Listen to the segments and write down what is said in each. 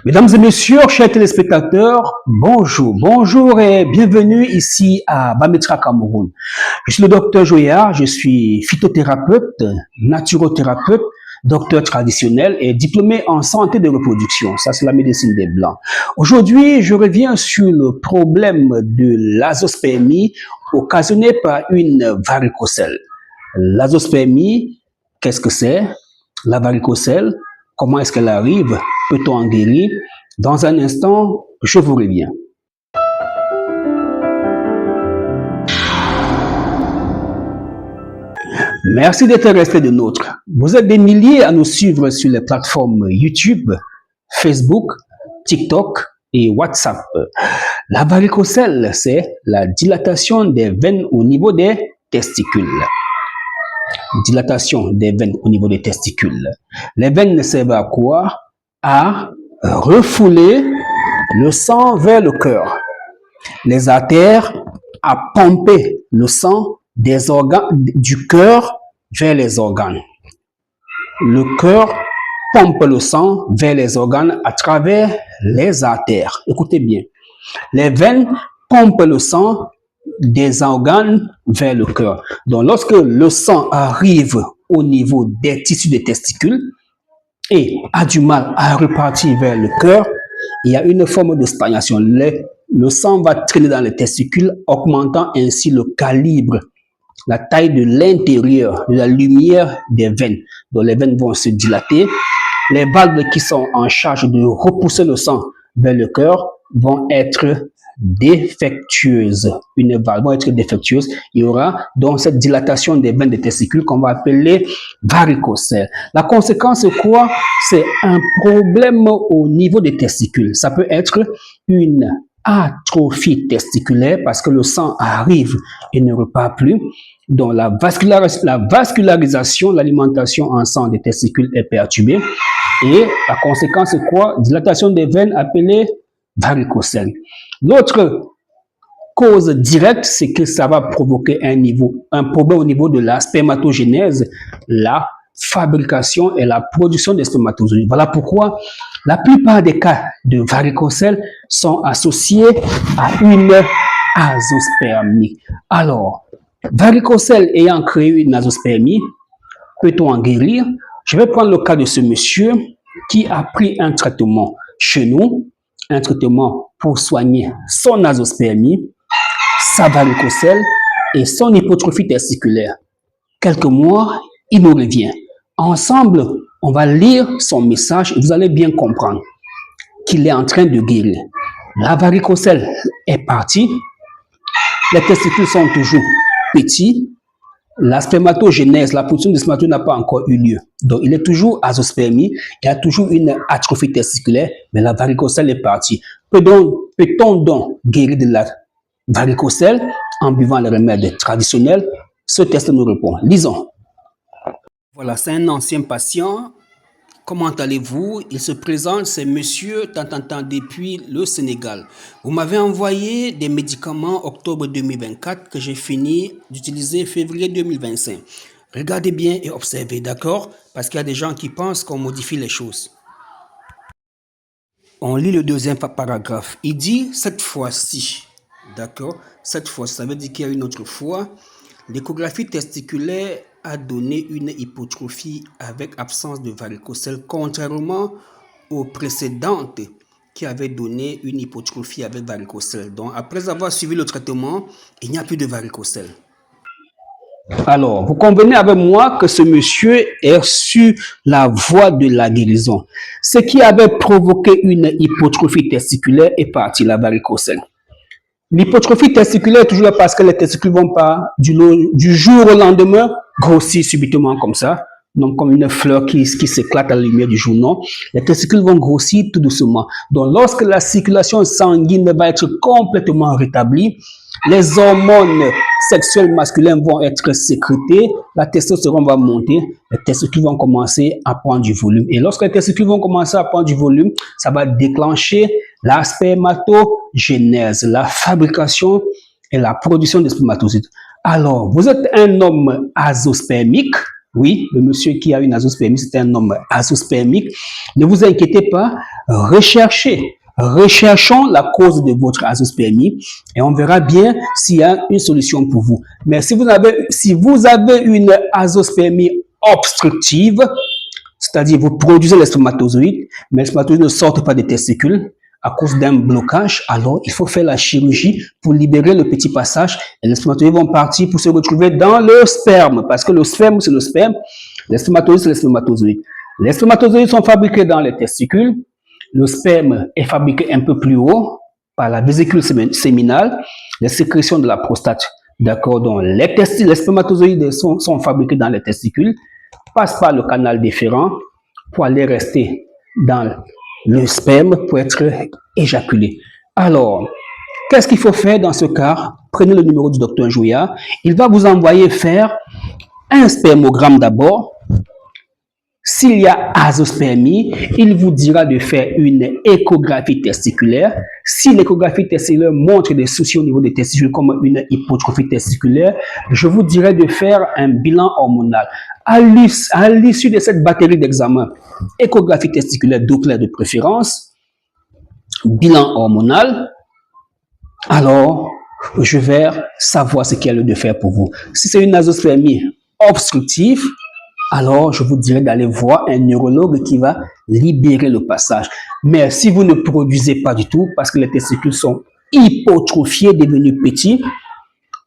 Mesdames et messieurs, chers téléspectateurs, bonjour et bienvenue ici à Bamitra, Cameroun. Je suis le docteur Joya, je suis phytothérapeute, naturothérapeute, docteur traditionnel et diplômé en santé de reproduction. Ça, c'est la médecine des Blancs. Aujourd'hui, je reviens sur le problème de l'azospermie occasionnée par une varicocèle. L'azospermie, qu'est-ce que c'est? La varicocèle, comment est-ce qu'elle arrive? Peut-on en guérir? Dans un instant, je vous reviens. Merci d'être resté de nôtre. Vous êtes des milliers à nous suivre sur les plateformes YouTube, Facebook, TikTok et WhatsApp. La varicocèle, c'est la dilatation des veines au niveau des testicules. Dilatation des veines au niveau des testicules. Les veines servent à quoi? À refouler le sang vers le cœur. Les artères à pomper le sang des organes du cœur vers les organes. Le cœur pompe le sang vers les organes à travers les artères. Écoutez bien. Les veines pompent le sang des organes vers le cœur. Donc, lorsque le sang arrive au niveau des tissus des testicules et a du mal à repartir vers le cœur, il y a une forme de stagnation. Le sang va traîner dans les testicules, augmentant ainsi le calibre, la taille de l'intérieur, de la lumière des veines. Donc, les veines vont se dilater. Les valves qui sont en charge de repousser le sang vers le cœur vont être défectueuses. Une valve va être défectueuse. Il y aura donc cette dilatation des veines des testicules qu'on va appeler varicocèle. La conséquence, c'est quoi? C'est un problème au niveau des testicules. Ça peut être une atrophie testiculaire parce que le sang arrive et ne repart plus. Donc la vascularisation, l'alimentation en sang des testicules est perturbée. Et la conséquence, c'est quoi? Dilatation des veines appelée varicocèle. L'autre cause directe, c'est que ça va provoquer un problème au niveau de la spermatogénèse, la fabrication et la production des spermatozoïdes. Voilà pourquoi la plupart des cas de varicocèle sont associés à une azospermie. Alors, varicocèle ayant créé une azospermie, peut-on en guérir? Je vais prendre le cas de ce monsieur qui a pris un traitement chez nous, un traitement pour soigner son azospermie, sa varicocèle et son hypotrophie testiculaire. Quelques mois, il nous revient. Ensemble, on va lire son message et vous allez bien comprendre qu'il est en train de guérir. La varicocèle est partie, les testicules sont toujours petits, la spermatogénèse, la production de spermatozoïdes n'a pas encore eu lieu. Donc, il est toujours azospermie, il y a toujours une atrophie testiculaire, mais la varicocèle est partie. Peut-on donc guérir de la varicocèle en buvant les remèdes traditionnels? Ce test nous répond. Lisons. Voilà, c'est un ancien patient. Comment allez-vous? Il se présente, c'est monsieur tant depuis le Sénégal. Vous m'avez envoyé des médicaments octobre 2024 que j'ai fini d'utiliser février 2025. Regardez bien et observez, d'accord? Parce qu'il y a des gens qui pensent qu'on modifie les choses. On lit le deuxième paragraphe. Il dit cette fois-ci, d'accord? Cette fois, ça veut dire qu'il y a une autre fois. L'échographie testiculaire a donné une hypotrophie avec absence de varicocèle, contrairement aux précédentes qui avaient donné une hypotrophie avec varicocèle. Donc, après avoir suivi le traitement, il n'y a plus de varicocèle. Alors, vous convenez avec moi que ce monsieur est sur la voie de la guérison. Ce qui avait provoqué une hypotrophie testiculaire est parti, la varicocèle. L'hypotrophie testiculaire est toujours là parce que les testicules vont pas du jour au lendemain grossir subitement comme ça, donc comme une fleur qui s'éclate à la lumière du jour, non. Les testicules vont grossir tout doucement. Donc lorsque la circulation sanguine va être complètement rétablie, les hormones sexuelles masculines vont être sécrétées, la testostérone va monter, les testicules vont commencer à prendre du volume. Et lorsque les testicules vont commencer à prendre du volume, ça va déclencher la spermatogénèse, la fabrication et la production de spermatozoïdes. Alors, vous êtes un homme azospermique. Oui, le monsieur qui a une azospermie, c'est un homme azospermique. Ne vous inquiétez pas, Recherchons la cause de votre azoospermie et on verra bien s'il y a une solution pour vous. Mais si vous avez une azoospermie obstructive, c'est-à-dire vous produisez les spermatozoïdes, mais les spermatozoïdes ne sortent pas des testicules à cause d'un blocage, alors il faut faire la chirurgie pour libérer le petit passage et les spermatozoïdes vont partir pour se retrouver dans le sperme, parce que le sperme, c'est le sperme, les spermatozoïdes, c'est les spermatozoïdes. Les spermatozoïdes sont fabriqués dans les testicules, le sperme est fabriqué un peu plus haut par la vésicule séminale, les sécrétions de la prostate. D'accord, donc les spermatozoïdes sont fabriqués dans les testicules, passent par le canal déférent pour aller rester dans le sperme pour être éjaculé. Alors, qu'est-ce qu'il faut faire dans ce cas? Prenez le numéro du docteur Njouya. Il va vous envoyer faire un spermogramme d'abord. S'il y a azoospermie, il vous dira de faire une échographie testiculaire. Si l'échographie testiculaire montre des soucis au niveau des testicules comme une hypotrophie testiculaire, je vous dirai de faire un bilan hormonal. À l'issue de cette batterie d'examens, échographie testiculaire Doppler de préférence, bilan hormonal, alors je vais savoir ce qu'il y a lieu de faire pour vous. Si c'est une azoospermie obstructive, alors je vous dirais d'aller voir un neurologue qui va libérer le passage. Mais si vous ne produisez pas du tout, parce que les testicules sont hypotrophiés, devenus petits,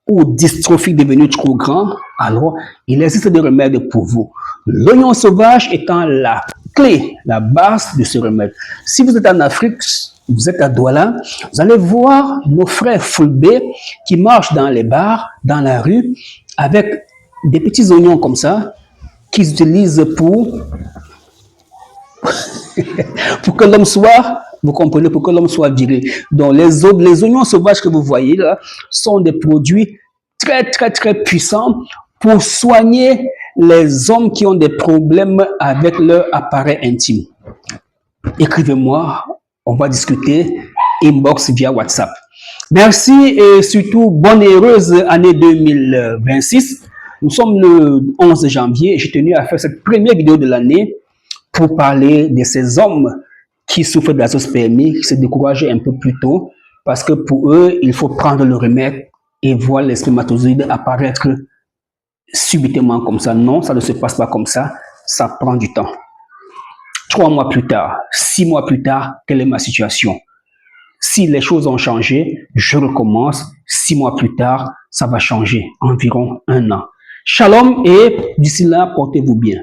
ou dystrophiques, devenus trop grands, alors il existe des remèdes pour vous. L'oignon sauvage étant la clé, la base de ce remède. Si vous êtes en Afrique, vous êtes à Douala, vous allez voir nos frères Fulbé qui marchent dans les bars, dans la rue, avec des petits oignons comme ça, qu'ils utilisent pour que l'homme soit, vous comprenez, pour que l'homme soit viré. Donc, les oignons sauvages que vous voyez là sont des produits très puissants pour soigner les hommes qui ont des problèmes avec leur appareil intime. Écrivez-moi, on va discuter, inbox via WhatsApp. Merci et surtout, bonne et heureuse année 2026. Nous sommes le 11 janvier et j'ai tenu à faire cette première vidéo de l'année pour parler de ces hommes qui souffrent d'azoospermie, qui se découragent un peu plus tôt parce que pour eux, il faut prendre le remède et voir les spermatozoïdes apparaître subitement comme ça. Non, ça ne se passe pas comme ça, ça prend du temps. 3 mois plus tard, 6 mois plus tard, quelle est ma situation? Si les choses ont changé, je recommence. 6 mois plus tard, ça va changer, environ 1 an. Shalom et d'ici là, portez-vous bien.